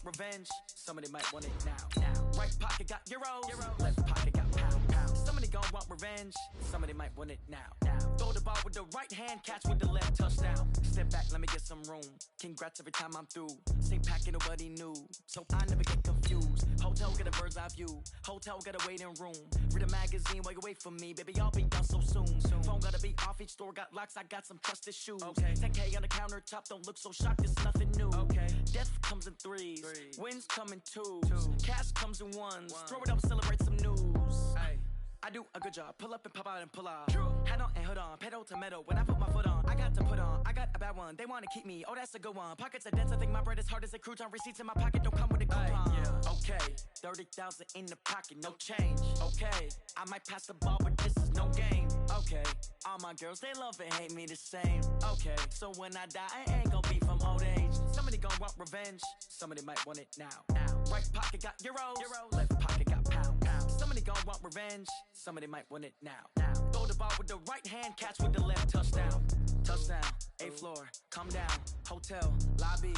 revenge. Somebody might want it now. Right pocket got euros. Left pocket got pound. Somebody gon' want revenge. Somebody might want it now. Throw the ball with the right hand, catch with the left, touchdown. Step back, let me get some room. Congrats every time I'm through. Same packet, nobody knew, so I never get confused. Hotel get a bird's eye view. Hotel get a waiting room. Read a magazine while you wait for me, baby. I'll be down so soon. Phone gotta be off. Each store got locks. I got some trusted shoes. 10K on the countertop. Don't look so shocked. It's nothing new. Death comes in threes. Wins come in twos. Cash comes in ones. Throw it up, celebrate some news. I do a good job. Pull up and pop out and pull out. Hat on and hood on. Pedal to metal. When I put my foot on, I got to put on. I got a bad one. They want to keep me. Oh, that's a good one. Pockets are dense. I think my bread is hard as a crouton. Receipts in my pocket don't come with a coupon. Okay, 30,000 in the pocket, no change. Okay, I might pass the ball, but this is no game. Okay, all my girls, they love and hate me the same. Okay, so when I die, I ain't gonna be from old age. Somebody gon' want revenge. Somebody might want it now. Right pocket got euros. Left pocket got pound. Somebody gon' want revenge. Somebody might want it now. Throw the ball with the right hand, catch with the left, touchdown. Touchdown, 8th floor, come down. Hotel, lobby.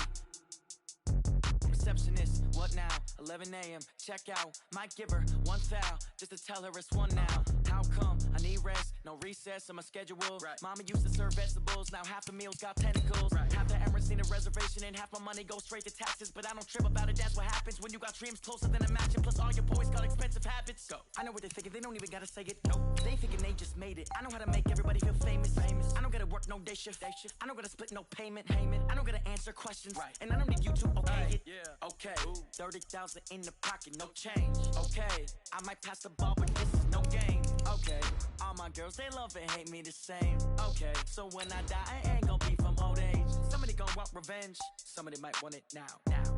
Receptionist, what now? 11 a.m., check out. Might give her one foul, just to tell her it's one now. How come? I need rest, no recess in my schedule. Mama used to serve vegetables, now half the meals got tentacles. Half the Emirates need a reservation and half my money goes straight to taxes. But I don't trip about it, that's what happens when you got dreams closer than a match. And plus all your boys got expensive habits. Go. I know what they're thinking, they don't even gotta say it. Nope. They thinking they just made it. I know how to make everybody feel famous. I don't gotta work no day shift. I don't gotta split no payment. I don't gotta answer questions. And I don't need you to okay it. Okay, 30,000 in the pocket, no change. Okay, I might pass the ball, but this is no game. Okay, all my girls, they love and hate me the same. Okay, so when I die, I ain't gonna be from old age. Somebody gon' want revenge. Somebody might want it now.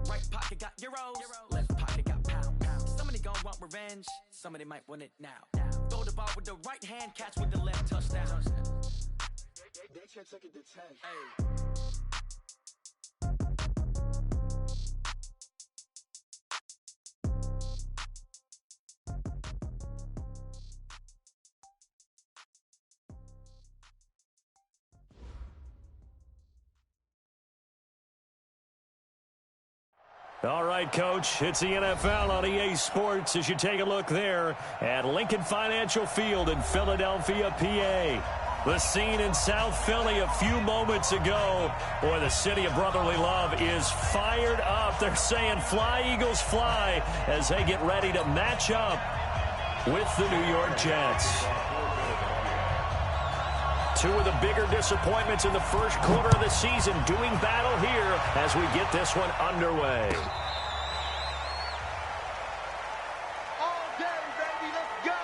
Right pocket got euros. Left pocket got pound. Somebody gon' want revenge. Somebody might want it now. Throw the ball with the right hand, catch with the left, touchdown. They can't take it to 10. Hey. All right, Coach, it's the NFL on EA Sports as you take a look there at Lincoln Financial Field in Philadelphia, PA. The scene in South Philly a few moments ago. Boy, the city of brotherly love is fired up. They're saying fly, Eagles, fly as they get ready to match up with the New York Jets. Two of the bigger disappointments in the first quarter of the season doing battle here as we get this one underway. All day, baby. Let's go.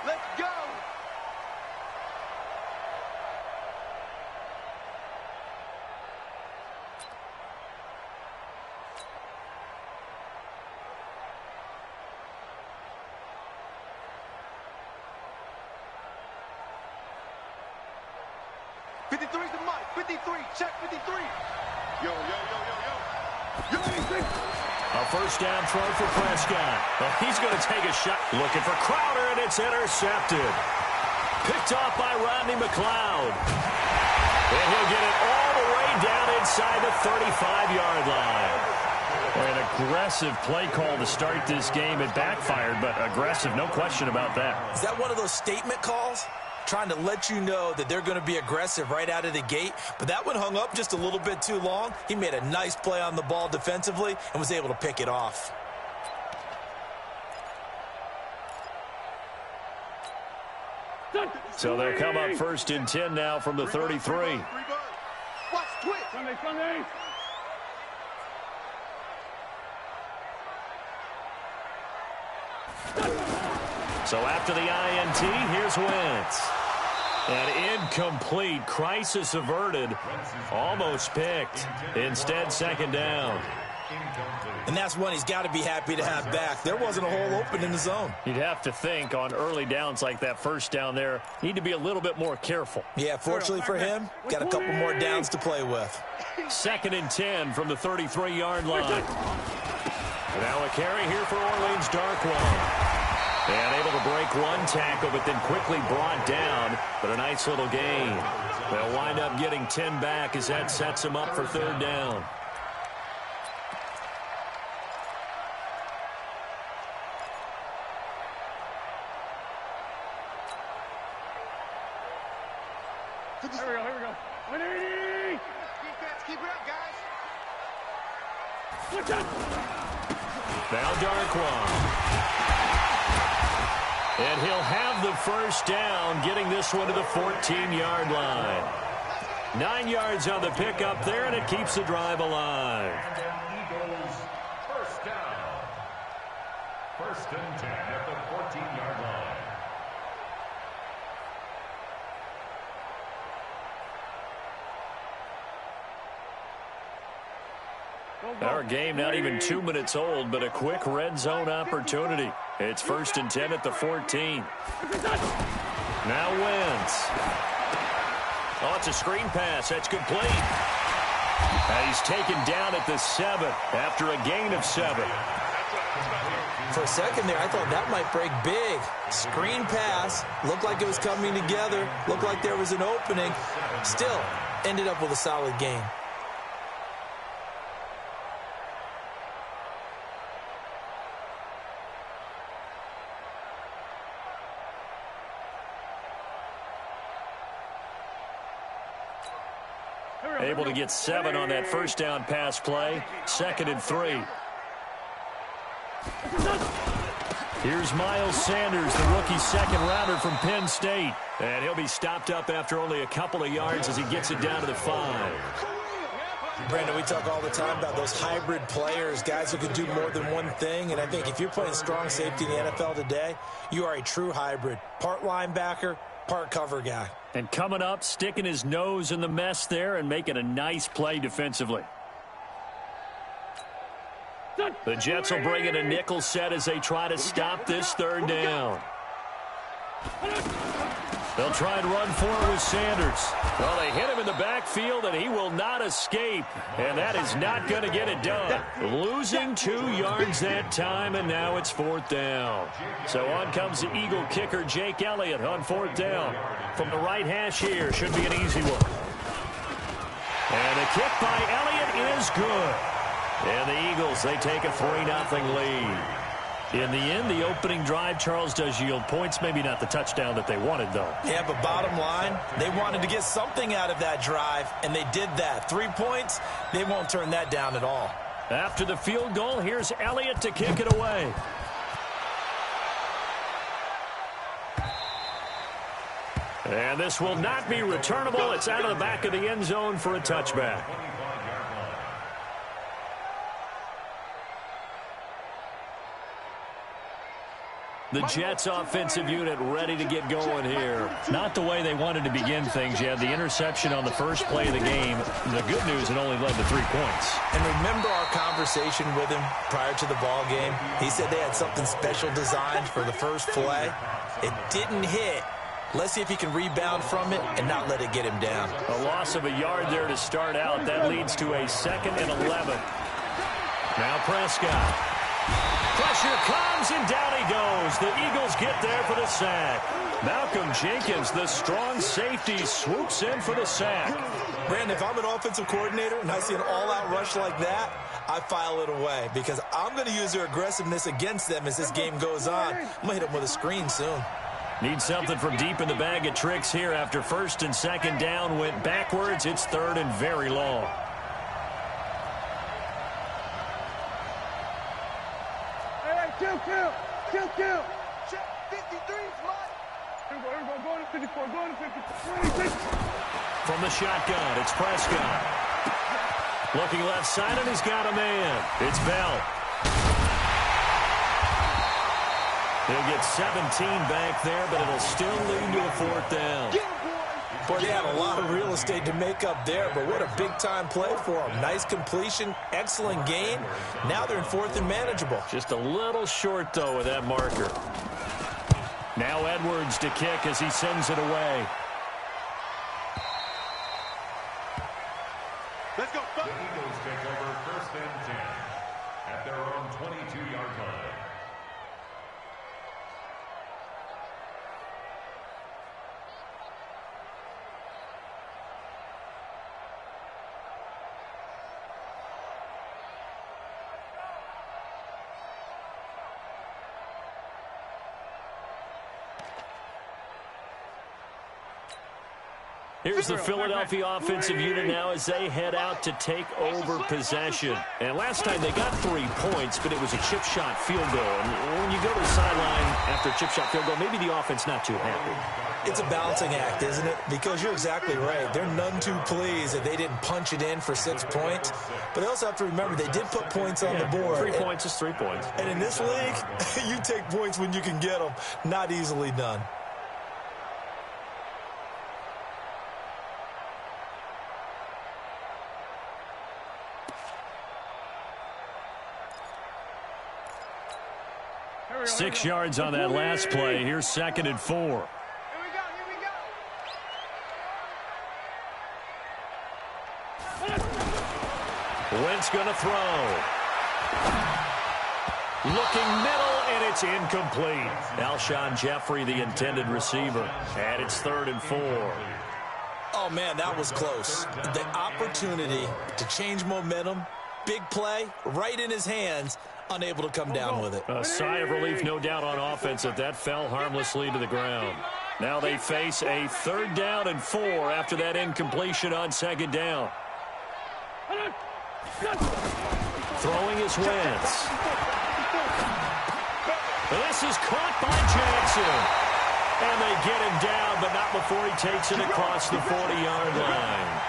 Let's go. '53's the mic. 53. Check 53. Yo. A first down throw for Prescott. Well, he's going to take a shot. Looking for Crowder, and it's intercepted. Picked off by Rodney McLeod. And he'll get it all the way down inside the 35-yard line. An aggressive play call to start this game. It backfired, but aggressive, no question about that. Is that one of those statement calls? Trying to let you know that they're going to be aggressive right out of the gate. But that one hung up just a little bit too long. He made a nice play on the ball defensively and was able to pick it off. So they'll come up first and 10 now from the 33. Watch twitch. Sunday. So after the INT, here's Wentz. An incomplete, crisis averted, almost picked. Instead, second down. And that's one he's got to be happy to have back. There wasn't a hole open in the zone. You'd have to think on early downs like that first down there, need to be a little bit more careful. Yeah, fortunately for him, got a couple more downs to play with. Second and 10 from the 33-yard line. Now a carry here for Orleans Darkwa. And able to break one tackle, but then quickly brought down. But a nice little gain. They'll wind up getting 10 back as that sets them up for third down. Here we go, here we go. 180! Defense, keep it up, guys. Watch out! Now Darquan. And he'll have the first down, getting this one to the 14-yard line. 9 yards on the pickup there, and it keeps the drive alive. Eagles, first down. First and 10 at the 14-yard line. Our game not even 2 minutes old, but a quick red zone opportunity. It's first and 10 at the 14. Now Wentz. Oh, it's a screen pass. That's complete. He's taken down at the 7 after a gain of 7. For a second there, I thought that might break big. Screen pass. Looked like it was coming together. Looked like there was an opening. Still, ended up with a solid gain. Able to get 7 on that first down pass play. 2nd and 3. Here's Miles Sanders, the rookie second-rounder from Penn State. And he'll be stopped up after only a couple of yards as he gets it down to the 5. Brandon, we talk all the time about those hybrid players, guys who can do more than one thing. And I think if you're playing strong safety in the NFL today, you are a true hybrid. Part linebacker, part cover guy. And coming up, sticking his nose in the mess there and making a nice play defensively. The Jets will bring in a nickel set as they try to stop this third down. They'll try and run for it with Sanders. Well, they hit him in the backfield, and he will not escape. And that is not going to get it done. Losing 2 yards that time, and now it's 4th down. So on comes the Eagle kicker, Jake Elliott, on 4th down. From the right hash here, should be an easy one. And the kick by Elliott is good. And the Eagles, they take a 3-0 lead. In the end, the opening drive, Charles, does yield points. Maybe not the touchdown that they wanted, though. Yeah, but bottom line, they wanted to get something out of that drive, and they did that. 3 points, they won't turn that down at all. After the field goal, here's Elliott to kick it away. And this will not be returnable. It's out of the back of the end zone for a touchback. The Jets offensive unit ready to get going here. Not the way they wanted to begin things. You had the interception on the first play of the game. The good news, it only led to 3 points. And remember our conversation with him prior to the ball game? He said they had something special designed for the first play. It didn't hit. Let's see if he can rebound from it and not let it get him down. A loss of a yard there to start out. That leads to a 2nd and 11. Now Prescott. Pressure comes, and down he goes. The Eagles get there for the sack. Malcolm Jenkins, the strong safety, swoops in for the sack. Brandon, if I'm an offensive coordinator and I see an all-out rush like that, I file it away because I'm going to use their aggressiveness against them as this game goes on. I'm going to hit them with a screen soon. Need something from deep in the bag of tricks here after 1st and 2nd down went backwards. It's 3rd and very long. Kill. Check 53, Mike. Here we go. Going to 54. Going to 56. From the shotgun, it's Prescott. Looking left side, and he's got a man. It's Bell. He'll get 17 back there, but it'll still lead to a 4th down. Boy, they had a lot of real estate to make up there, but what a big-time play for them. Nice completion, excellent gain. Now they're in 4th and manageable. Just a little short, though, with that marker. Now Edwards to kick as he sends it away. Let's go. The Eagles take over 1st and 10 at their own 22-yard line. Here's the Philadelphia offensive unit now as they head out to take over possession. And last time they got 3 points, but it was a chip shot field goal. And when you go to the sideline after a chip shot field goal, maybe the offense not too happy. It's a balancing act, isn't it? Because you're exactly right. They're none too pleased that they didn't punch it in for 6 points. But they also have to remember they did put points on the board. 3 points is 3 points. And in this league, you take points when you can get them. Not easily done. Six yards on that last play. Here's 2nd and 4. Here we go. Wentz going to throw. Looking middle, and it's incomplete. Alshon Jeffrey, the intended receiver. And it's 3rd and 4. Oh, man, that was close. The opportunity to change momentum, big play, right in his hands, unable to come down with it. A sigh of relief, no doubt, on offense that that fell harmlessly to the ground. Now they face a 3rd down and 4 after that incompletion on 2nd down. Throwing is Wentz. This is caught by Jackson. And they get him down, but not before he takes it across the 40-yard line.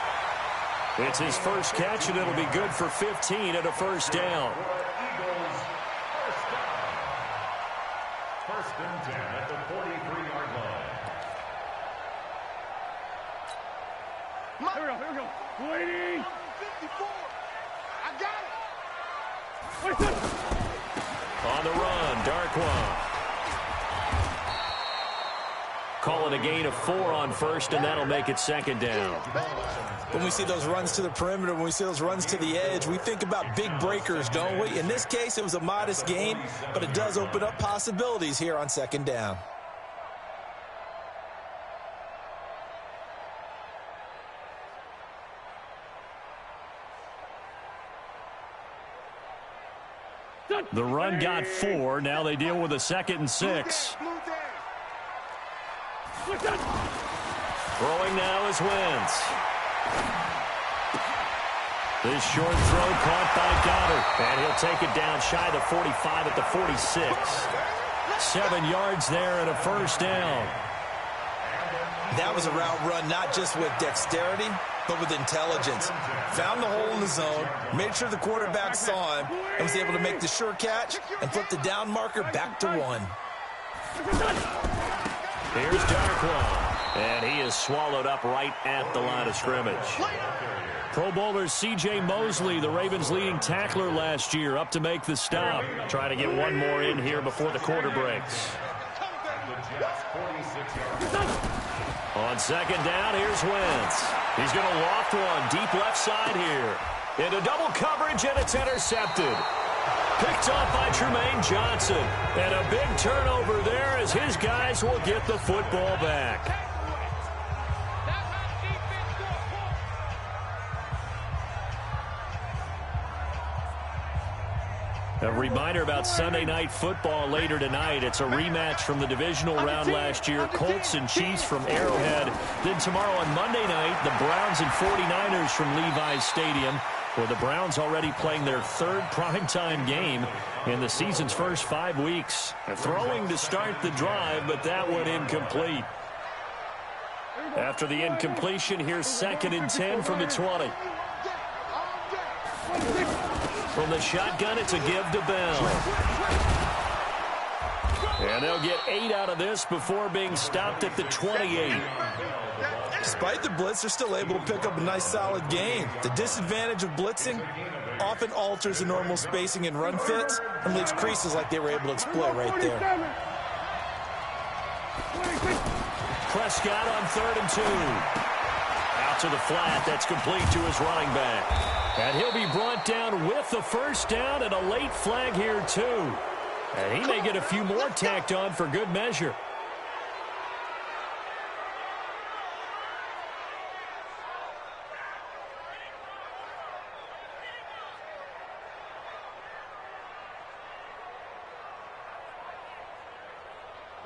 It's his first catch, and it'll be good for 15 and a 1st down. First and 10 at the 43-yard line. Here we go. Waiting. 54. I got it. On the run, Darkwa. Call it a gain of 4 on 1st, and that'll make it 2nd down. When we see those runs to the perimeter, when we see those runs to the edge, we think about big breakers, don't we? In this case, it was a modest gain, but it does open up possibilities here on 2nd down. The run got 4. Now they deal with a 2nd and 6. Throwing now is Wentz. This short throw caught by Goddard. And he'll take it down shy of the 45 at the 46. 7 yards there and a 1st down. That was a route run not just with dexterity, but with intelligence. Found the hole in the zone, made sure the quarterback saw him, and was able to make the sure catch and flip the down marker back to 1. Here's Darkwa. And he is swallowed up right at the line of scrimmage. Pro Bowler C.J. Mosley, the Ravens' leading tackler last year, up to make the stop. Trying to get one more in here before the quarter breaks. On 2nd down, here's Wentz. He's going to loft one deep left side here. Into double coverage, and it's intercepted. Picked off by Tremaine Johnson. And a big turnover there as his guys will get the football back. A reminder about Sunday Night Football later tonight. It's a rematch from the divisional round last year. Colts and Chiefs from Arrowhead. Then tomorrow on Monday night, the Browns and 49ers from Levi's Stadium, where the Browns already playing their 3rd primetime game in the season's first 5 weeks. Throwing to start the drive, but that one incomplete. After the incompletion, here's 2nd and 10 from the 20. From the shotgun, it's a give to Bell. And they'll get 8 out of this before being stopped at the 28. Despite the blitz, they're still able to pick up a nice, solid gain. The disadvantage of blitzing often alters the normal spacing and run fits and leaves creases like they were able to exploit right there. Prescott on 3rd and 2. Out to the flat. That's complete to his running back. And he'll be brought down with the 1st down and a late flag here, too. And he may get a few more tacked on for good measure.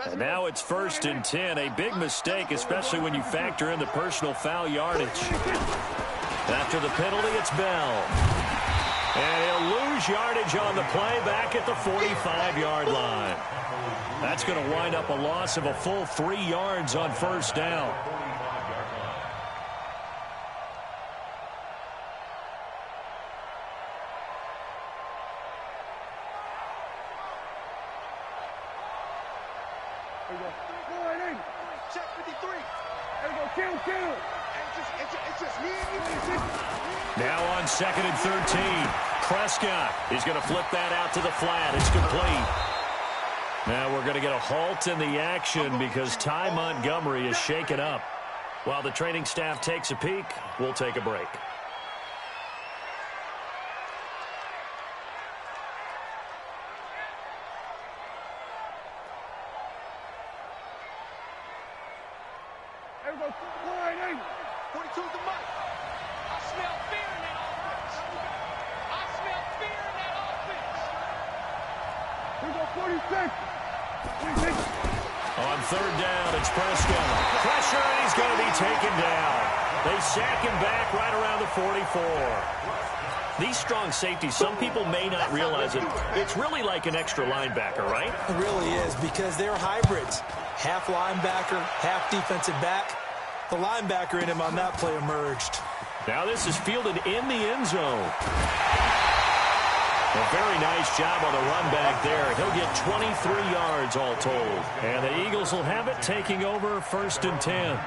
And now it's 1st and 10. A big mistake, especially when you factor in the personal foul yardage. After the penalty, it's Bell. And he'll lose yardage on the play back at the 45-yard line. That's going to wind up a loss of a full 3 yards on 1st down. Check 53. There we go. Kill. It's just me and you. Now on 2nd and 13. Prescott is going to flip that out to the flat. It's complete. Now we're going to get a halt in the action because Ty Montgomery is shaken up. While the training staff takes a peek, we'll take a break. There we go. 42's the mic. I smell fear in that offense. I smell fear in that offense. Here we go. 46. On 3rd down, it's Prescott. Pressure, and he's going to be taken down. They sack him back right around the 44. These strong safeties, some people may not realize it. It's really like an extra linebacker, right? It really is, because they're hybrids. Half linebacker, half defensive back. The linebacker in him on that play emerged. Now this is fielded in the end zone. A very nice job on the run back there. He'll get 23 yards all told. And the Eagles will have it, taking over 1st and 10.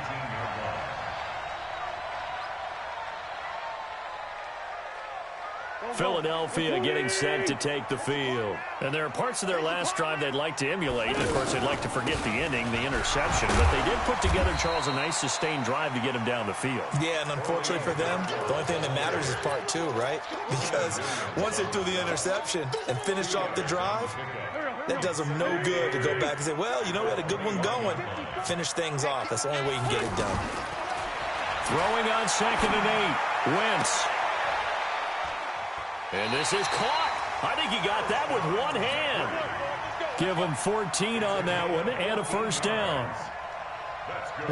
Philadelphia getting set to take the field. And there are parts of their last drive they'd like to emulate. And of course, they'd like to forget the ending, the interception. But they did put together, Charles, a nice sustained drive to get him down the field. Yeah, and unfortunately for them, the only thing that matters is part 2, right? Because once they threw the interception and finished off the drive, that does them no good to go back and say, well, you know, we had a good one going. Finish things off. That's the only way you can get it done. Throwing on 2nd and 8. Wentz. And this is caught. I think he got that with one hand. Give him 14 on that one and a 1st down.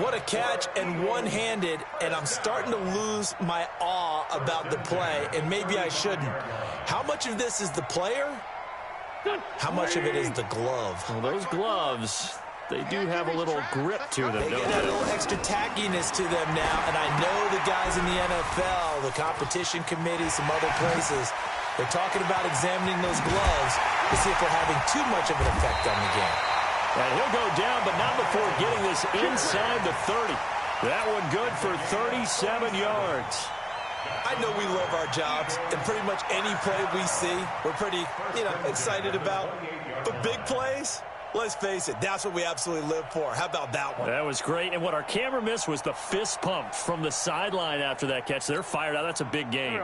What a catch, and one-handed, and I'm starting to lose my awe about the play, and maybe I shouldn't. How much of this is the player? How much of it is the glove? Well, those gloves, they do have a little grip to them, They don't get that they? little extra tackiness to them now, and I know the guys in the NFL, the competition committee, some other places, they're talking about examining those gloves to see if they're having too much of an effect on the game. And he'll go down, but not before getting this inside the 30. That one good for 37 yards. I know we love our jobs, and pretty much any play we see, we're pretty, excited about. But big plays, let's face it, that's what we absolutely live for. How about that one? That was great. And what our camera missed was the fist pump from the sideline after that catch. They're fired out. That's a big game.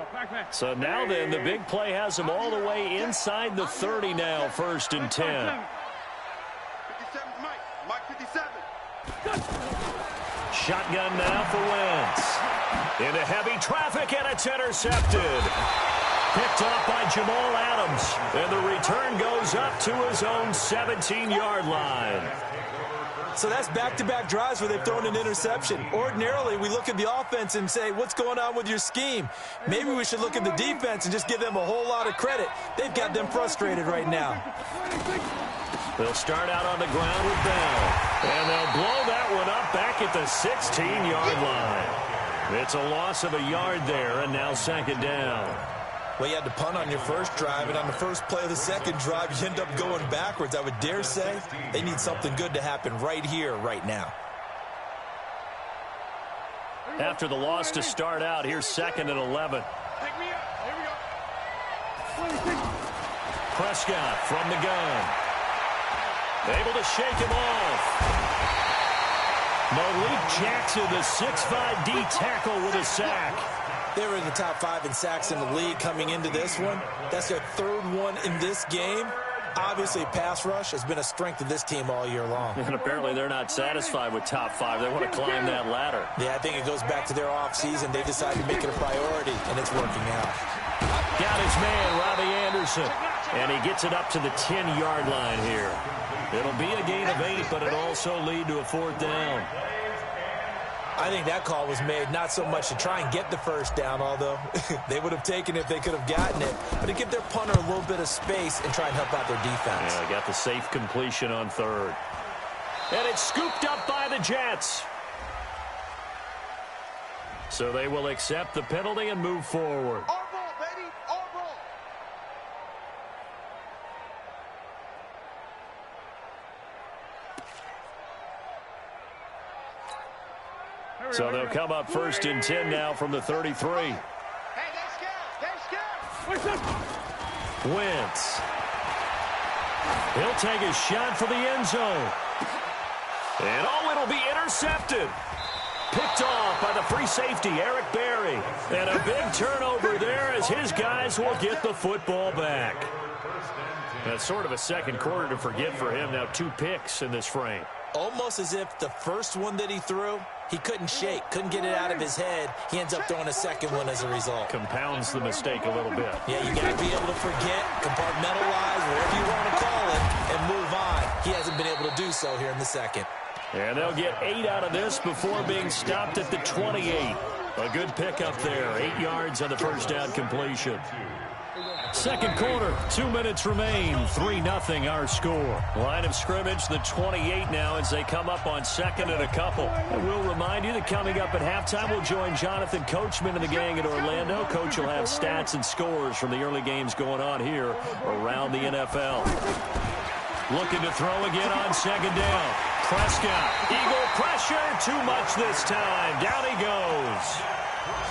So now then, the big play has them all the way inside the 30 now, 1st and 10. 57's Mike 57. Shotgun now for Wentz. Into heavy traffic, and it's intercepted. Picked off by Jamal Adams. And the return goes up to his own 17-yard line. So that's back-to-back drives where they've thrown an interception. Ordinarily, we look at the offense and say, what's going on with your scheme? Maybe we should look at the defense and just give them a whole lot of credit. They've got them frustrated right now. They'll start out on the ground with Bell. And they'll blow that one up back at the 16-yard line. It's a loss of a yard there, and now 2nd down. Well, you had to punt on your first drive, and on the first play of the second drive, you end up going backwards. I would dare say they need something good to happen right here, right now. After the loss to start out, here's 2nd and 11. Pick me up. Here we go. Prescott from the gun. Able to shake him off. Malik Jackson, the 6'5" D tackle with a sack. They were in the top 5 in sacks in the league coming into this one. That's their 3rd one in this game. Obviously, pass rush has been a strength of this team all year long. And apparently they're not satisfied with top 5. They want to climb that ladder. Yeah, I think it goes back to their offseason. They decided to make it a priority, and it's working out. Got his man, Robbie Anderson. And he gets it up to the 10-yard line here. It'll be a gain of 8, but it also lead to a 4th down. I think that call was made not so much to try and get the first down, although they would have taken it if they could have gotten it, but to give their punter a little bit of space and try and help out their defense. Yeah, got the safe completion on 3rd. And it's scooped up by the Jets. So they will accept the penalty and move forward. Our ball, baby. Our ball. So they'll come up 1st and 10 now from the 33. Hey, they're scared. Wentz. He'll take a shot for the end zone. And it'll be intercepted. Picked off by the free safety, Eric Berry. And a big turnover there as his guys will get the football back. That's sort of a second quarter to forget for him. Now 2 picks in this frame. Almost as if the first one that he threw, he couldn't shake, couldn't get it out of his head. He ends up throwing a second one as a result. Compounds the mistake a little bit. Yeah, you got to be able to forget, compartmentalize, whatever you want to call it, and move on. He hasn't been able to do so here in the second. And they'll get 8 out of this before being stopped at the 28. A good pickup there. 8 yards on the first down completion. Second quarter, 2 minutes remain. 3-0 our score. Line of scrimmage, the 28 now as they come up on 2nd and a couple. And we'll remind you that coming up at halftime, we'll join Jonathan Coachman and the gang at Orlando. Coach will have stats and scores from the early games going on here around the NFL. Looking to throw again on 2nd down. Prescott, Eagle pressure, too much this time. Down he goes.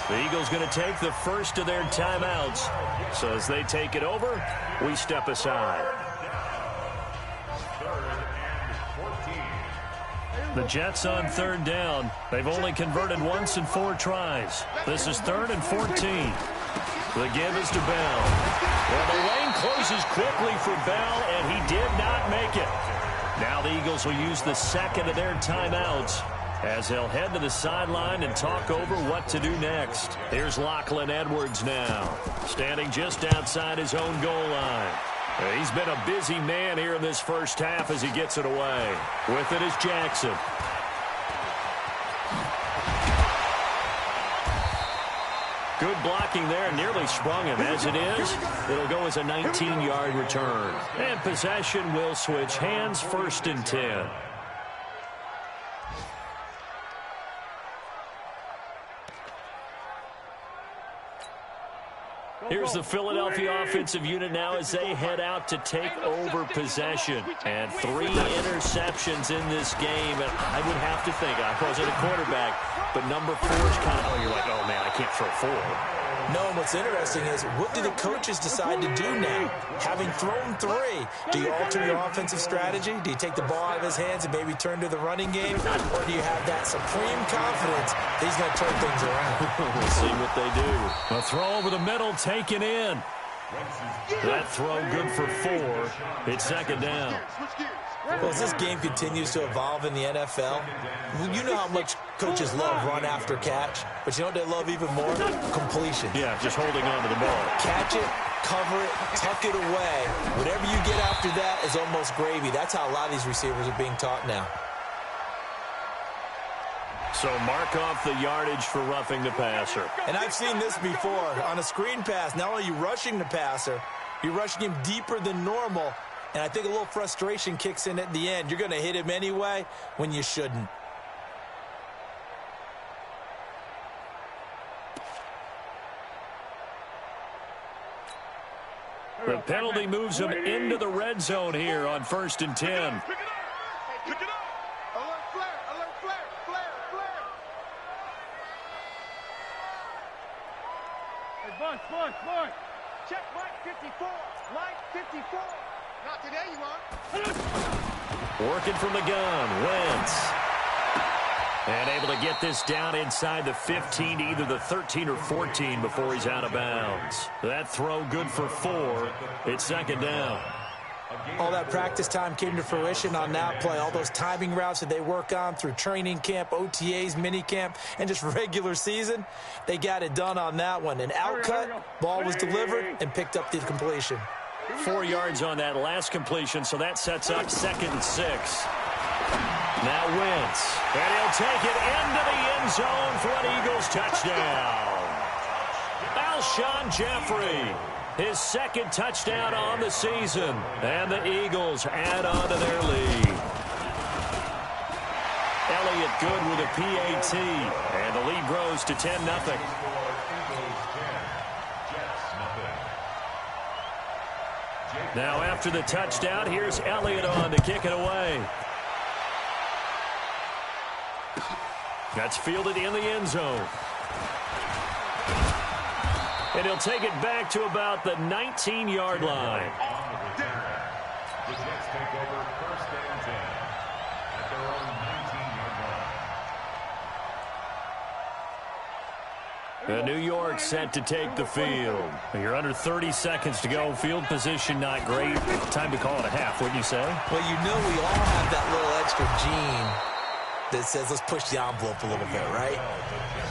The Eagles going to take the first of their timeouts. So as they take it over, we step aside. The Jets on 3rd down. They've only converted once in 4 tries. This is 3rd and 14. The give is to Bell. Well, the lane closes quickly for Bell, and he did not make it. Now the Eagles will use the second of their timeouts as they'll head to the sideline and talk over what to do next. Here's Lachlan Edwards now, standing just outside his own goal line. He's been a busy man here in this first half as he gets it away. With it is Jackson. Good blocking there, nearly sprung him. As it is, it'll go as a 19-yard return. And possession will switch hands, 1st and 10. Here's the Philadelphia offensive unit now as they head out to take over possession. And 3 interceptions in this game. And I would have to think, I wasn't a quarterback, but number 4 is kind of, oh, you're like, oh, man, I can't throw 4. No, and what's interesting is, what do the coaches decide to do now? Having thrown 3, do you alter your offensive strategy? Do you take the ball out of his hands and maybe turn to the running game? Or do you have that supreme confidence that he's going to turn things around? We'll see what they do. A throw over the middle, taken in. That throw good for 4. It's 2nd down. Well, as this game continues to evolve in the NFL, you know how much coaches love run after catch, but you know what they love even more? Completion. Yeah, just holding on to the ball. Catch it, cover it, tuck it away. Whatever you get after that is almost gravy. That's how a lot of these receivers are being taught now. So mark off the yardage for roughing the passer. And I've seen this before. On a screen pass, not only are you rushing the passer, you're rushing him deeper than normal. And I think a little frustration kicks in at the end. You're going to hit him anyway when you shouldn't. The penalty moves him into the red zone here on 1st and 10. Pick it up. Pick it up. Alert flare. Alert flare. Flare. Flare. Hey, Bunch. Check Mike 54. Mike 54. Not today, you are. Working from the gun, Wentz. And able to get this down inside the 15 to either the 13 or 14 before he's out of bounds. That throw good for 4. It's 2nd down. All that practice time came to fruition on that play. All those timing routes that they work on through training camp, OTAs, minicamp, and just regular season, they got it done on that one. An outcut, ball was delivered, and picked up the completion. 4 yards on that last completion, so that sets up 2nd and 6. Now Wentz, and he'll take it into the end zone for an Eagles touchdown. Alshon Jeffrey, his 2nd touchdown on the season, and the Eagles add on to their lead. Elliott good with a PAT, and the lead grows to 10-0. Now after the touchdown, here's Elliott on to kick it away. That's fielded in the end zone. And he'll take it back to about the 19-yard line. The Jets take over 1st and 10 at their own 19-yard line. And New York set to take the field. You're under 30 seconds to go. Field position not great. Time to call it a half, wouldn't you say? Well, you know we all have that little extra gene that says let's push the envelope a little bit, right?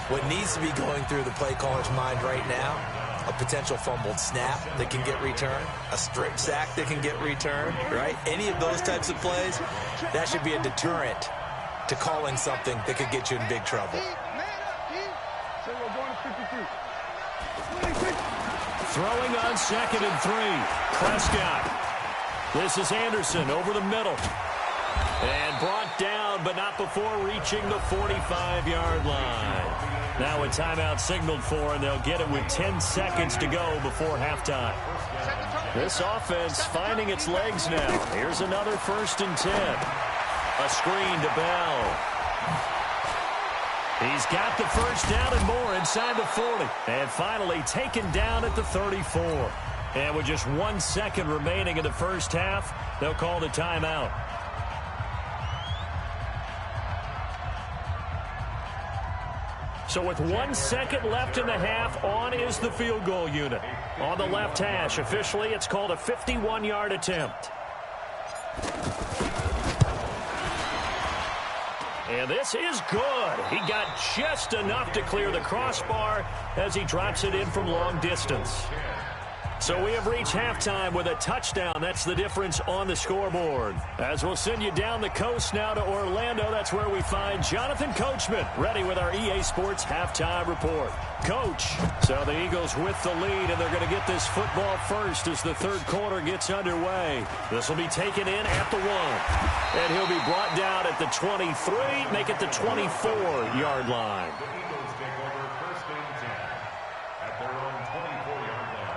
What needs to be going through the play caller's mind right now, a potential fumbled snap that can get returned, a strip sack that can get returned, right? Any of those types of plays, that should be a deterrent to calling something that could get you in big trouble. Throwing on 2nd and 3. Prescott. This is Anderson over the middle. And brought down, but not before reaching the 45-yard line. Now a timeout signaled for, and they'll get it with 10 seconds to go before halftime. This offense finding its legs now. Here's another 1st and 10. A screen to Bell. He's got the first down and more inside the 40. And finally taken down at the 34. And with just 1 second remaining in the first half, they'll call the timeout. So with 1 second left in the half, on is the field goal unit. On the left hash, officially, it's called a 51-yard attempt. And this is good. He got just enough to clear the crossbar as he drops it in from long distance. So we have reached halftime with a touchdown. That's the difference on the scoreboard. As we'll send you down the coast now to Orlando, that's where we find Jonathan Coachman ready with our EA Sports halftime report. Coach, so the Eagles with the lead, and they're going to get this football first as the third quarter gets underway. This will be taken in at the 1. And he'll be brought down at the 23, make it the 24-yard line. The Eagles take over 1st and 10 at their own 24-yard line.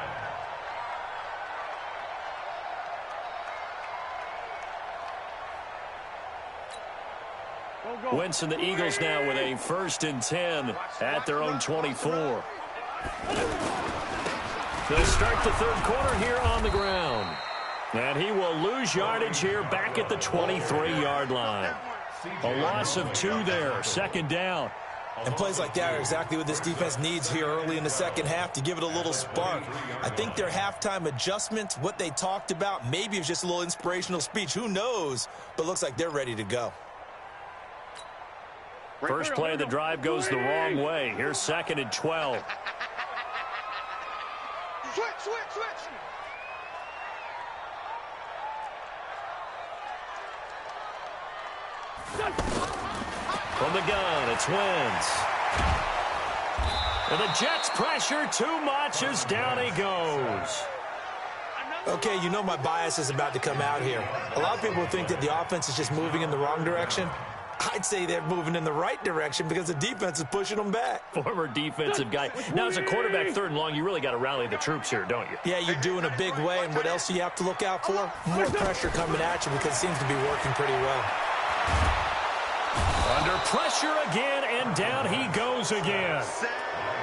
Wentz and the Eagles now with a 1st and 10 at their own 24. They'll start the third quarter here on the ground. And he will lose yardage here back at the 23-yard line. A loss of 2 there, 2nd down. And plays like that are exactly what this defense needs here early in the second half to give it a little spark. I think their halftime adjustments, what they talked about, maybe it was just a little inspirational speech. Who knows? But looks like they're ready to go. First play of the drive goes the wrong way. Here's 2nd and 12. Switch. From the gun, it's Wentz. And the Jets pressure too much as down he goes. Okay, you know my bias is about to come out here. A lot of people think that the offense is just moving in the wrong direction. I'd say they're moving in the right direction because the defense is pushing them back. Former defensive guy. Now, as a quarterback 3rd and long, you really got to rally the troops here, don't you? Yeah, you do in a big way. And what else do you have to look out for? More pressure coming at you because it seems to be working pretty well. Under pressure again, and down he goes again.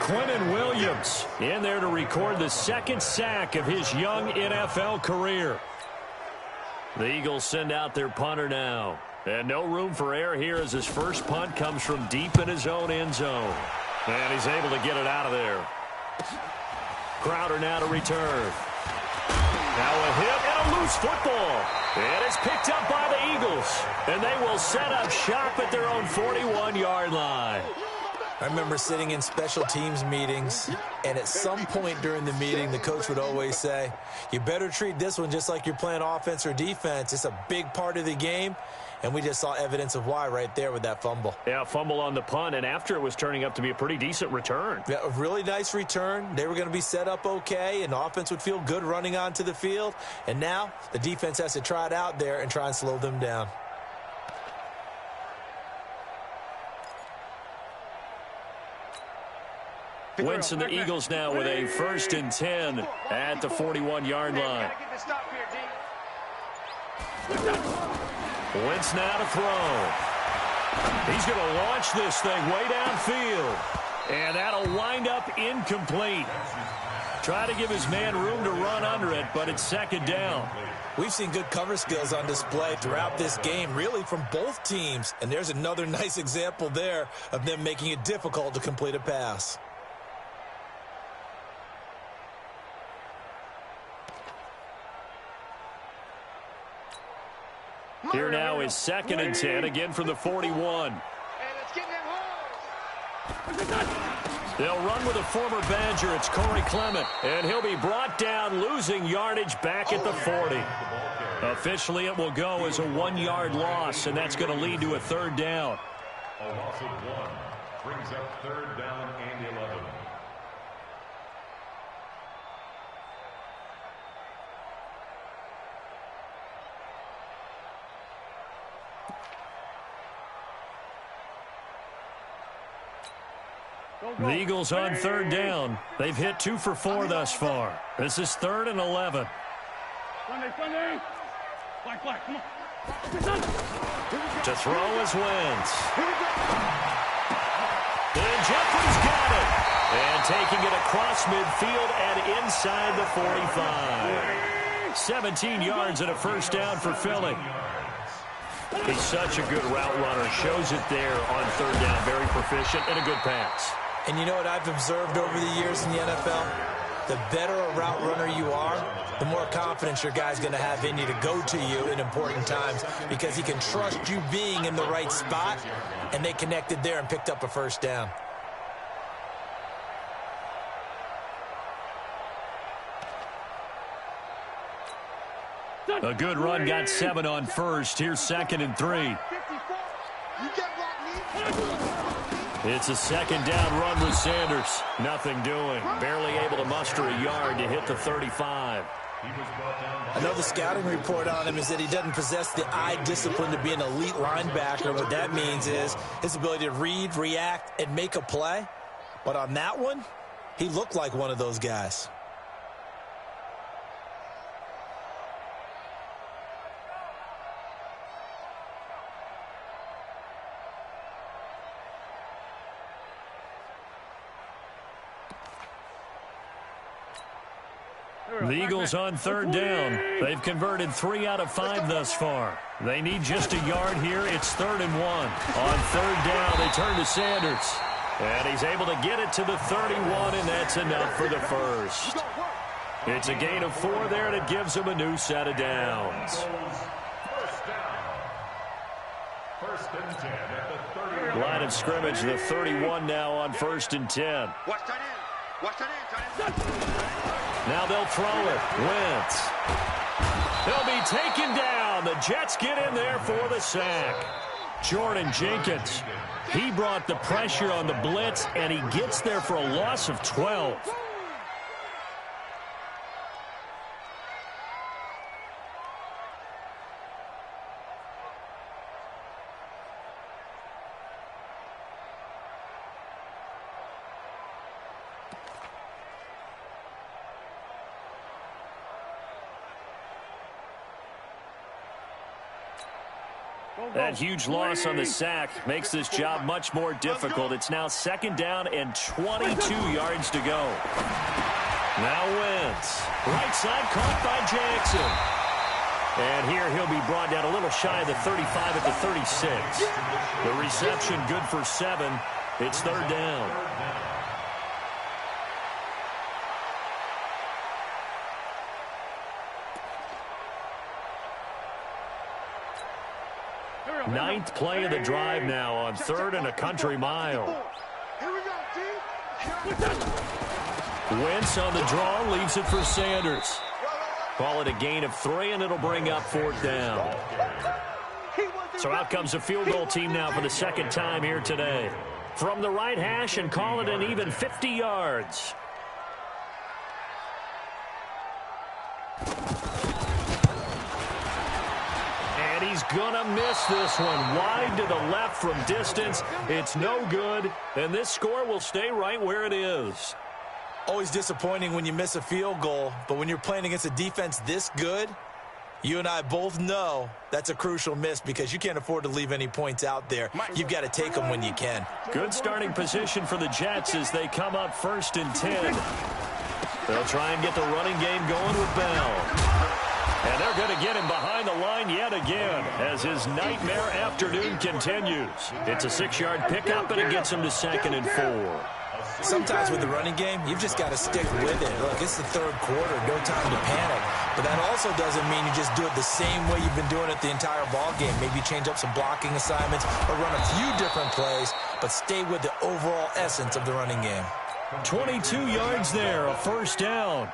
Quinnen Williams in there to record the 2nd sack of his young NFL career. The Eagles send out their punter now. And no room for error here as his first punt comes from deep in his own end zone. And he's able to get it out of there. Crowder now to return. Now a hit and a loose football. And it's picked up by the Eagles. And they will set up shop at their own 41-yard line. I remember sitting in special teams meetings, and at some point during the meeting, the coach would always say, you better treat this one just like you're playing offense or defense. It's a big part of the game, and we just saw evidence of why right there with that fumble. Yeah, fumble on the punt, and after it was turning up to be a pretty decent return. Yeah, a really nice return. They were going to be set up okay, and the offense would feel good running onto the field. And now the defense has to try it out there and try and slow them down. Wentz and the Eagles now with a 1st and 10 at the 41-yard line. Wentz now to throw. He's going to launch this thing way downfield. And that'll wind up incomplete. Try to give his man room to run under it, but it's 2nd down. We've seen good cover skills on display throughout this game, really from both teams. And there's another nice example there of them making it difficult to complete a pass. Here now is 2nd and 10, again from the 41. They'll run with a former Badger. It's Corey Clement, and he'll be brought down, losing yardage back at the 40. Officially, it will go as a 1-yard loss, and that's going to lead to a 3rd down. A loss of 1 brings up 3rd down and 11. The Eagles on 3rd down. They've hit 2 for 4 thus far. This is 3rd and 11. To throw is Wentz. And Jeffrey's got it. And taking it across midfield and inside the 45. 17 yards and a 1st down for Philly. He's such a good route runner. Shows it there on 3rd down. Very proficient and a good pass. And you know what I've observed over the years in the NFL? The better a route runner you are, the more confidence your guy's going to have in you to go to you in important times because he can trust you being in the right spot, and they connected there and picked up a 1st down. A good run got 7 on 1st. Here's 2nd and 3. It's a 2nd down run with Sanders. Nothing doing. Barely able to muster a yard to hit the 35. I know the scouting report on him is that he doesn't possess the eye discipline to be an elite linebacker. What that means is his ability to read, react, and make a play. But on that one, he looked like one of those guys. The Eagles on 3rd down. They've converted 3 out of 5 thus far. They need just a yard here. It's 3rd and 1. On 3rd down, they turn to Sanders. And he's able to get it to the 31, and that's enough for the 1st. It's a gain of 4 there, and it gives them a new set of downs. 1st and 10 at the 30. Line of scrimmage, the 31 now on 1st and 10. Watch that in. Watch that in. Now they'll throw it. Wentz. They'll be taken down. The Jets get in there for the sack. Jordan Jenkins. He brought the pressure on the blitz, and he gets there for a loss of 12. That huge loss on the sack makes this job much more difficult. It's now 2nd down and 22 yards to go. Now Wentz. Right side caught by Jackson. And here he'll be brought down a little shy of the 35 at the 36. The reception good for 7. It's 3rd down. Ninth play of the drive now on 3rd and a country mile. Here we go, team. Wentz on the draw, leaves it for Sanders. Call it a gain of 3, and it'll bring up 4th down. So out comes a field goal team now for the second time here today. From the right hash, and call it an even 50 yards. And he's going to miss this one. Wide to the left from distance. It's no good, and this score will stay right where it is. Always disappointing when you miss a field goal, but when you're playing against a defense this good, you and I both know that's a crucial miss because you can't afford to leave any points out there. You've got to take them when you can. Good starting position for the Jets as they come up 1st and 10. They'll try and get the running game going with Bell. And they're going to get him behind the line yet again as his nightmare afternoon continues. It's a 6-yard pickup, and it gets him to 2nd and 4. Sometimes with the running game, you've just got to stick with it. Look, it's the 3rd quarter, no time to panic. But that also doesn't mean you just do it the same way you've been doing it the entire ball game. Maybe change up some blocking assignments or run a few different plays, but stay with the overall essence of the running game. 22 yards there, a 1st down.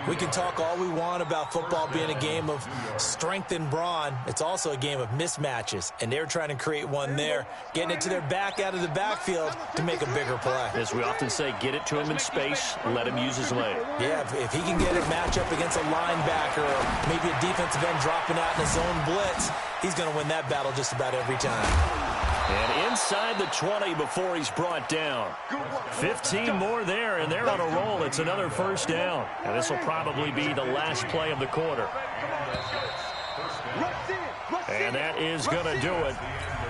We can talk all we want about football being a game of strength and brawn. It's also a game of mismatches, and they're trying to create one there, getting it to their back out of the backfield to make a bigger play. As we often say, get it to him in space, let him use his leg. Yeah, if he can get a matchup against a linebacker or maybe a defensive end dropping out in a zone blitz, he's going to win that battle just about every time. And inside the 20 before he's brought down. 15 more there, and they're on a roll. It's another 1st down. And this will probably be the last play of the quarter. And that is going to do it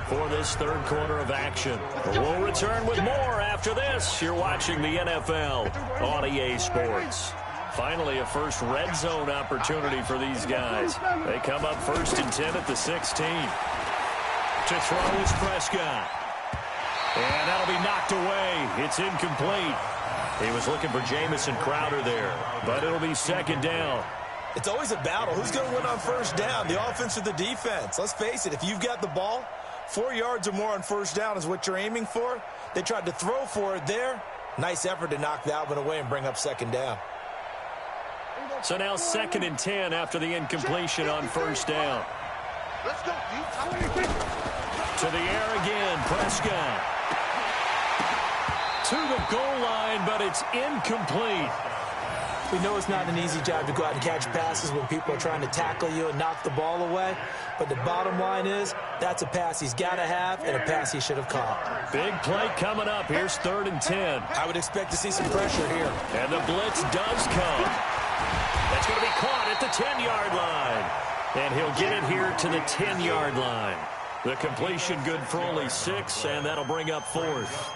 for this 3rd quarter of action. We'll return with more after this. You're watching the NFL on EA Sports. Finally, a first red zone opportunity for these guys. They come up 1st and 10 at the 16. To throw is Prescott. And that'll be knocked away. It's incomplete. He was looking for Jamison Crowder there, but it'll be 2nd down. It's always a battle. Who's going to win on 1st down, the offense or the defense? Let's face it, if you've got the ball, 4 yards or more on 1st down is what you're aiming for. They tried to throw for it there. Nice effort to knock that one away and bring up 2nd down. So now 2nd and 10 after the incompletion on 1st down. Let's go, To the air again, Prescott. To the goal line, but it's incomplete. We know it's not an easy job to go out and catch passes when people are trying to tackle you and knock the ball away. But the bottom line is, that's a pass he's got to have and a pass he should have caught. Big play coming up. Here's 3rd and 10. I would expect to see some pressure here. And the blitz does come. That's going to be caught at the 10-yard line. And he'll get it here to the 10-yard line. The completion good for only 6, and that'll bring up 4th.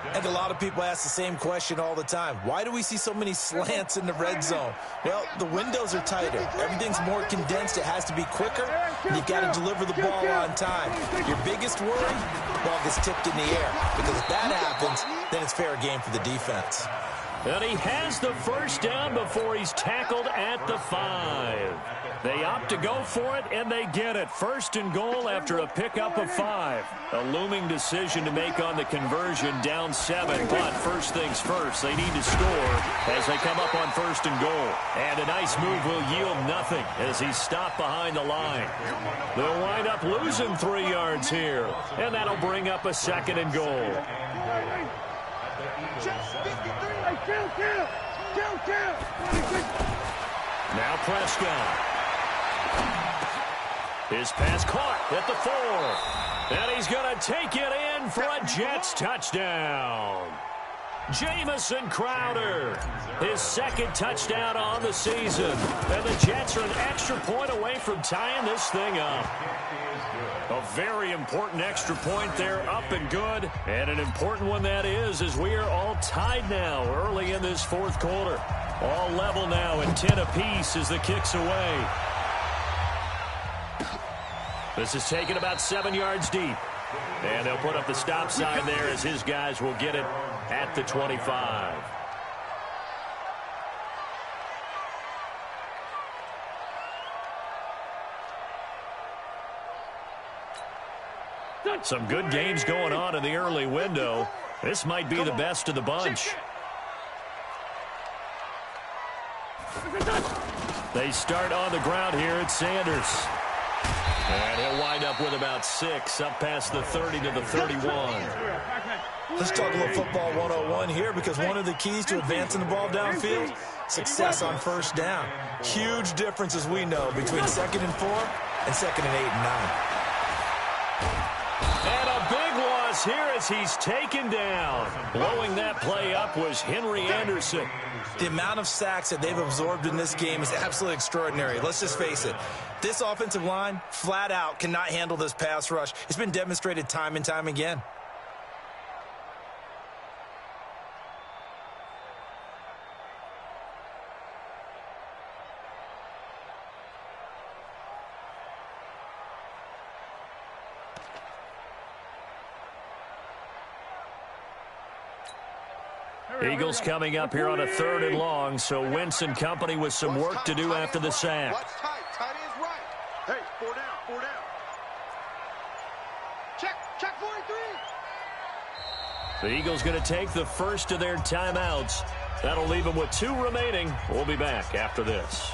I think a lot of people ask the same question all the time. Why do we see so many slants in the red zone? Well, the windows are tighter. Everything's more condensed. It has to be quicker, and you've got to deliver the ball on time. Your biggest worry, ball gets tipped in the air. Because if that happens, then it's fair game for the defense. And he has the 1st down before he's tackled at the 5. They opt to go for it, and they get it. 1st and goal after a pickup of 5. A looming decision to make on the conversion, down 7. But first things first, they need to score as they come up on 1st and goal. And a nice move will yield nothing as he's stopped behind the line. They'll wind up losing 3 yards here, and that'll bring up a 2nd and goal. Now Prescott. His pass caught at the 4. And he's going to take it in for a Jets touchdown. Jamison Crowder, his 2nd touchdown on the season. And the Jets are an extra point away from tying this thing up. A very important extra point there, up and good. And an important one that is, as we are all tied now early in this 4th quarter. All level now at 10 apiece as the kick's away. This is taken about 7 yards deep. And they'll put up the stop sign there as his guys will get it at the 25. Some good games going on in the early window. This might be the best of the bunch. They start on the ground here at Sanders. And he'll wind up with about 6, up past the 30 to the 31. Let's talk a little football 101 here, because one of the keys to advancing the ball downfield, success on first down. Huge difference, as we know, between 2nd and 4 and 2nd and 8 and 9. And a big loss here as he's taken down. Blowing that play up was Henry Anderson. The amount of sacks that they've absorbed in this game is absolutely extraordinary. Let's just face it. This offensive line, flat out, cannot handle this pass rush. It's been demonstrated time and time again. Eagles coming up here on a 3rd and long, so Wentz and company with some work to do after the sack. Watch tight. Tight ends right. Hey, 4 down, 4 down. Check 43. The Eagles going to take the first of their timeouts. That'll leave them with 2 remaining. We'll be back after this.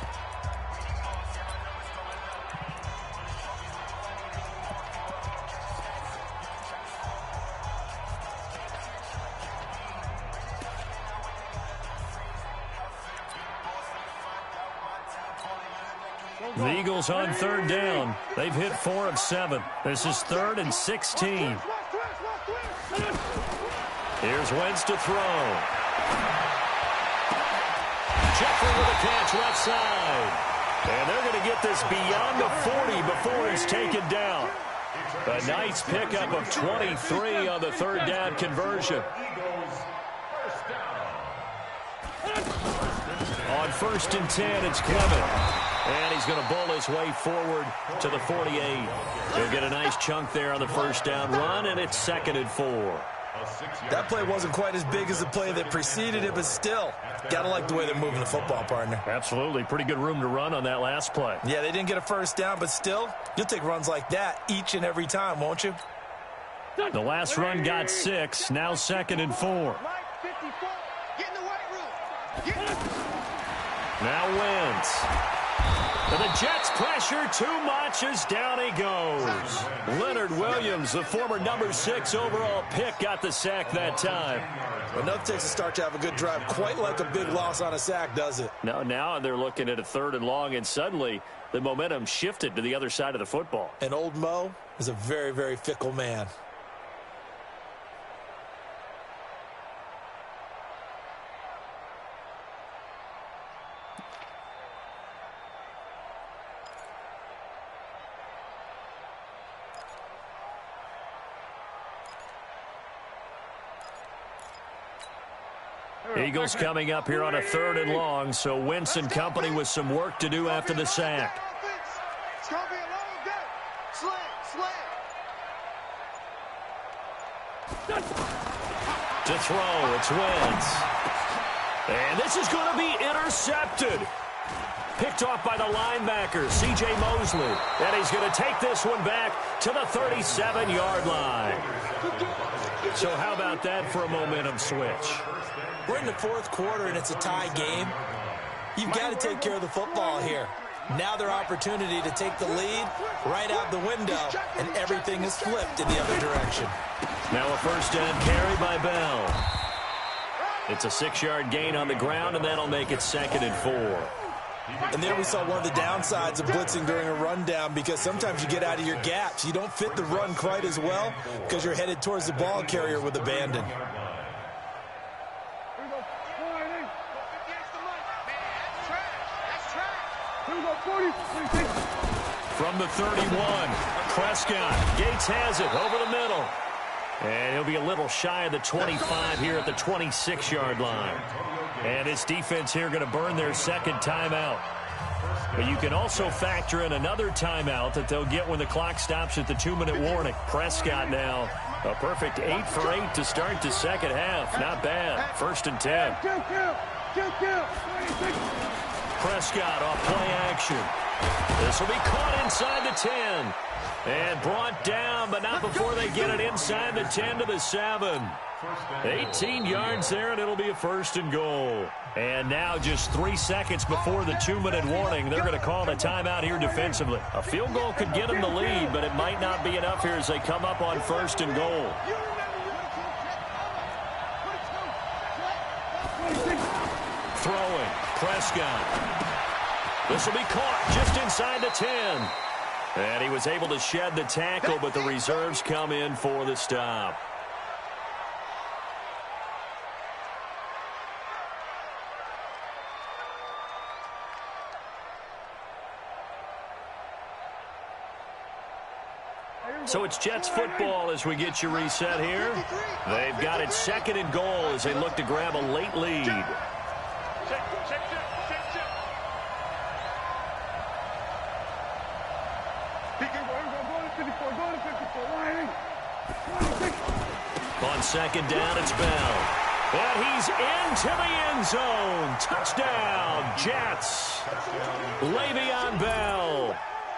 The Eagles on 3rd down. They've hit 4 of 7. This is 3rd and 16. Here's Wentz to throw. Jeffrey with a catch left side. And they're going to get this beyond the 40 before he's taken down. A nice pickup of 23 on the 3rd down conversion. On 1st and 10, it's Clement. And he's going to bowl his way forward to the 48. He'll get a nice chunk there on the 1st down run, and it's 2nd and 4. That play wasn't quite as big as the play that preceded it, but still, got to like the way they're moving the football, partner. Absolutely. Pretty good room to run on that last play. Yeah, they didn't get a 1st down, but still, you'll take runs like that each and every time, won't you? The last run got 6, now 2nd and 4. Get in the weight room. Now Wentz. And the Jets pressure too much as down he goes. Leonard Williams, the former number 6 overall pick, got the sack that time. Well, nothing takes a start to have a good drive quite like a big loss on a sack, does it? No, now they're looking at a 3rd and long, and suddenly the momentum shifted to the other side of the football. And old Mo is a very, very fickle man. Eagles coming up here on a 3rd and long, so Wentz and company with some work to do after the sack. It's going to be a long day. Slam. To throw, it's Wentz. And this is going to be intercepted. Picked off by the linebacker, C.J. Mosley. And he's going to take this one back to the 37-yard line. So how about that for a momentum switch? We're in the 4th quarter, and it's a tie game. You've got to take care of the football here. Now their opportunity to take the lead right out the window, and everything is flipped in the other direction. Now a 1st down carry by Bell. It's a 6-yard gain on the ground, and that'll make it 2nd and 4. And there we saw one of the downsides of blitzing during a rundown, because sometimes you get out of your gaps. You don't fit the run quite as well because you're headed towards the ball carrier with abandon. From the 31, Prescott. Gates has it over the middle. And he'll be a little shy of the 25 here at the 26-yard line. And his defense here going to burn their 2nd timeout. But you can also factor in another timeout that they'll get when the clock stops at the 2-minute warning. Prescott now a perfect 8 for 8 to start the 2nd half. Not bad. 1st and 10. Prescott off play action. This will be caught inside the 10. And brought down, but not before they get it inside the 10 to the 7. 18 yards there, and it'll be a 1st and goal. And now just 3 seconds before the 2-minute warning, they're going to call a timeout here defensively. A field goal could get them the lead, but it might not be enough here as they come up on 1st and goal. Throwing, Prescott. This will be caught just inside the 10. And he was able to shed the tackle, but the reserves come in for the stop. So it's Jets football as we get you reset here. They've got it 2nd and goal as they look to grab a late lead. On 2nd down, it's Bell. And he's into the end zone. Touchdown, Jets. Le'Veon Bell.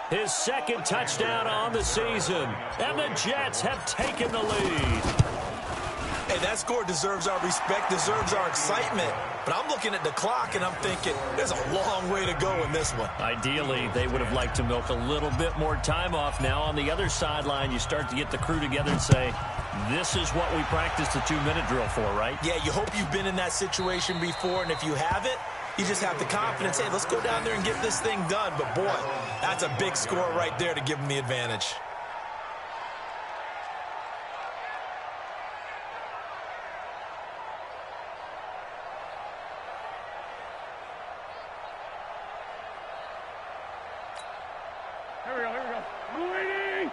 His 2nd touchdown on the season. And the Jets have taken the lead. Hey, that score deserves our respect, deserves our excitement. But I'm looking at the clock, and I'm thinking there's a long way to go in this one. Ideally, they would have liked to milk a little bit more time off. Now, on the other sideline, you start to get the crew together and say, this is what we practiced the 2-minute drill for, right? Yeah, you hope you've been in that situation before, and if you haven't, you just have the confidence, hey, let's go down there and get this thing done. But, boy, that's a big score right there to give them the advantage. Here we go. Waiting!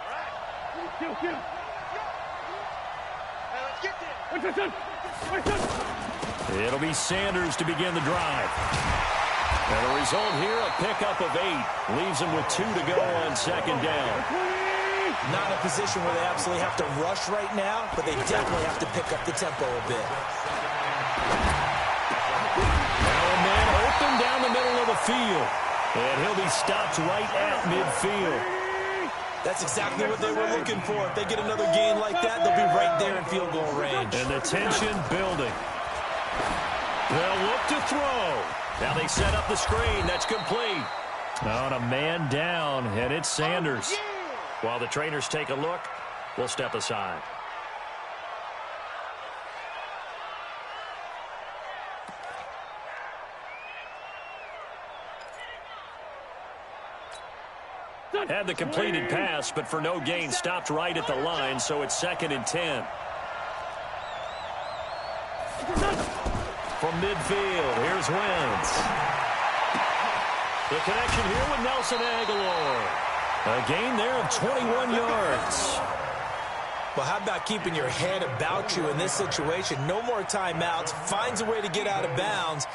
All right. Kill. Hey, let's get there. Wait, It'll be Sanders to begin the drive. And the result here, a pickup of 8. Leaves them with 2 to go on 2nd down. Not in a position where they absolutely have to rush right now, but they definitely have to pick up the tempo a bit. Now a man open down the middle of the field. And he'll be stopped right at midfield. That's exactly what they were looking for. If they get another gain like that, they'll be right there in field goal range. And the tension building. They'll look to throw. Now they set up the screen. That's complete. On a man down, and it's Sanders. While the trainers take a look, we'll step aside. Had the completed pass, but for no gain, stopped right at the line, so it's 2nd and 10. From midfield, here's Wentz. The connection here with Nelson Aguilar. A gain there of 21 yards. Well, how about keeping your head about you in this situation? No more timeouts. Finds a way to get out of bounds.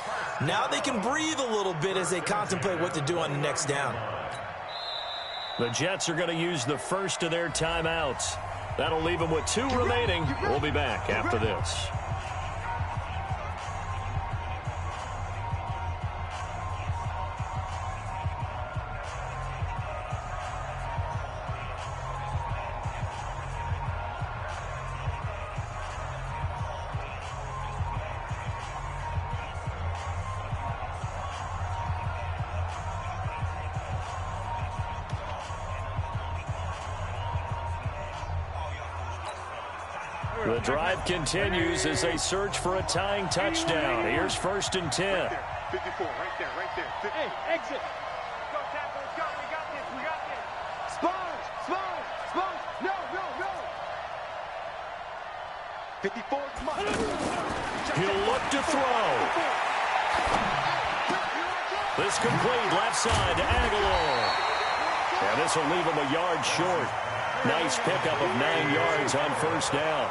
Now they can breathe a little bit as they contemplate what to do on the next down. The Jets are going to use the first of their timeouts. That'll leave them with 2 remaining. We'll be back after this. The drive continues as they search for a tying touchdown. Here's 1st and 10. 54, right there. Hey, exit. Go, tackle, let's go. We got this. Sponge. No. 54, come on. He'll look to throw. This complete left side to Aguilar. And this will leave him a yard short. Nice pickup of 9 yards on 1st down.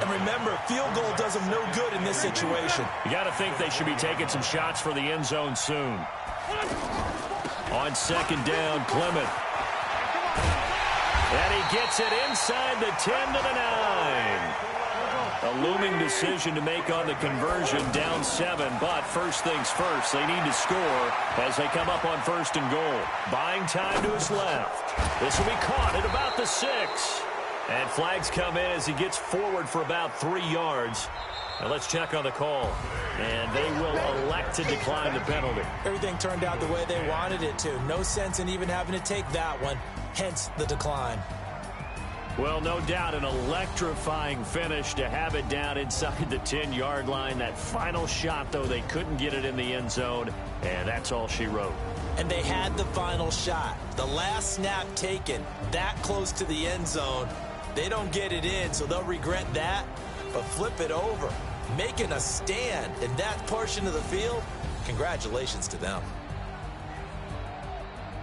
And remember, field goal does them no good in this situation. You got to think they should be taking some shots for the end zone soon. On 2nd down, Clement. And he gets it inside the 10 to the 9. A looming decision to make on the conversion, down 7. But first things first, they need to score as they come up on 1st and goal. Buying time to his left. This will be caught at about the 6. And flags come in as he gets forward for about 3 yards. Now let's check on the call. And they will elect to decline the penalty. Everything turned out the way they wanted it to. No sense in even having to take that one. Hence the decline. Well, no doubt an electrifying finish to have it down inside the 10-yard line. That final shot, though, they couldn't get it in the end zone, and that's all she wrote. And they had the final shot. The last snap taken that close to the end zone. They don't get it in, so they'll regret that. But flip it over, making a stand in that portion of the field, congratulations to them.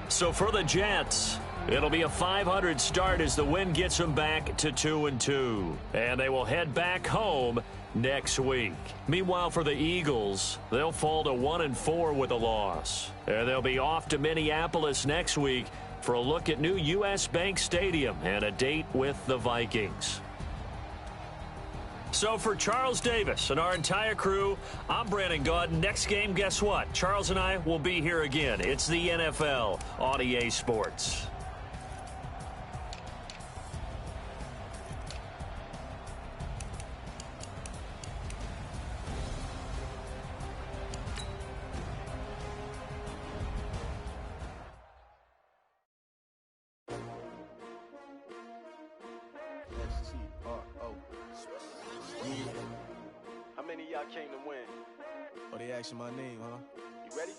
So for the Jets, it'll be a .500 start as the win gets them back to 2-2. And they will head back home next week. Meanwhile, for the Eagles, they'll fall to 1-4 with a loss. And they'll be off to Minneapolis next week for a look at new U.S. Bank Stadium and a date with the Vikings. So for Charles Davis and our entire crew, I'm Brandon Gaudin. Next game, guess what? Charles and I will be here again. It's the NFL on EA Sports. How many of y'all came to win? Oh, they asking my name, huh? You ready?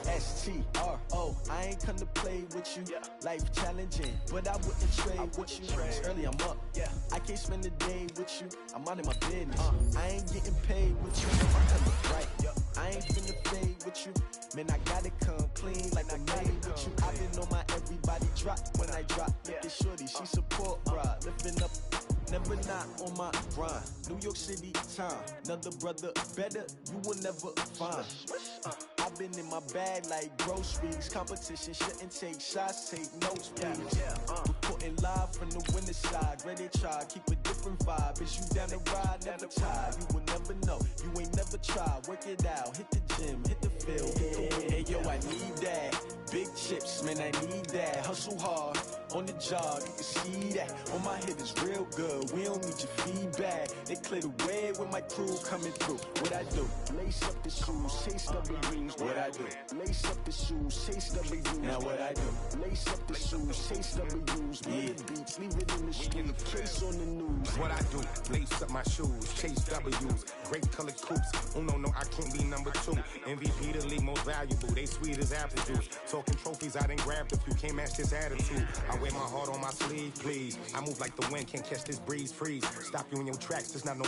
S-T-R-O, I ain't come to play with you. Life challenging, but I wouldn't trade with you. It's early, I'm up. I can't spend the day with you. I'm minding my business. I ain't getting paid with you. I'm coming right. I ain't finna fade with you. Man, I gotta come clean like I made with you. I've been on my everybody drop when I drop. Look at shorty, she support ride. Lifting up, never not on my grind. New York City time, another brother better, you will never find. I've been in my bag like groceries. Competition shouldn't take shots, take notes, please. Reporting live from the winter side. Ready to try, keep a different vibe. Is you down the ride, never tired. You will never know, you ain't never tried. Work it out, hit the gym, hit the field, hit the win. Hey yo, I need that. Big chips, man, I need that. Hustle hard, on the job, you can see that. On my head is real good, we don't need your feedback. They clear the way with my crew coming through. What I do? Lace up the shoes, chase W's. What I do? Lace up the shoes, chase W's. Now what I do? Lace up the shoes, chase W's. Yeah, beats, leave it in the street, case on the news. What I do? Lace up my shoes, chase W's. Great colored coops. Oh no, I can't be number 2. MVP the league most valuable. They sweet as apple juice. Talking trophies, I didn't grab a few. Can't match this attitude. I wear my heart on my sleeve, please. I move like the wind, can't catch this breeze, freeze. Stop you in your tracks, there's not no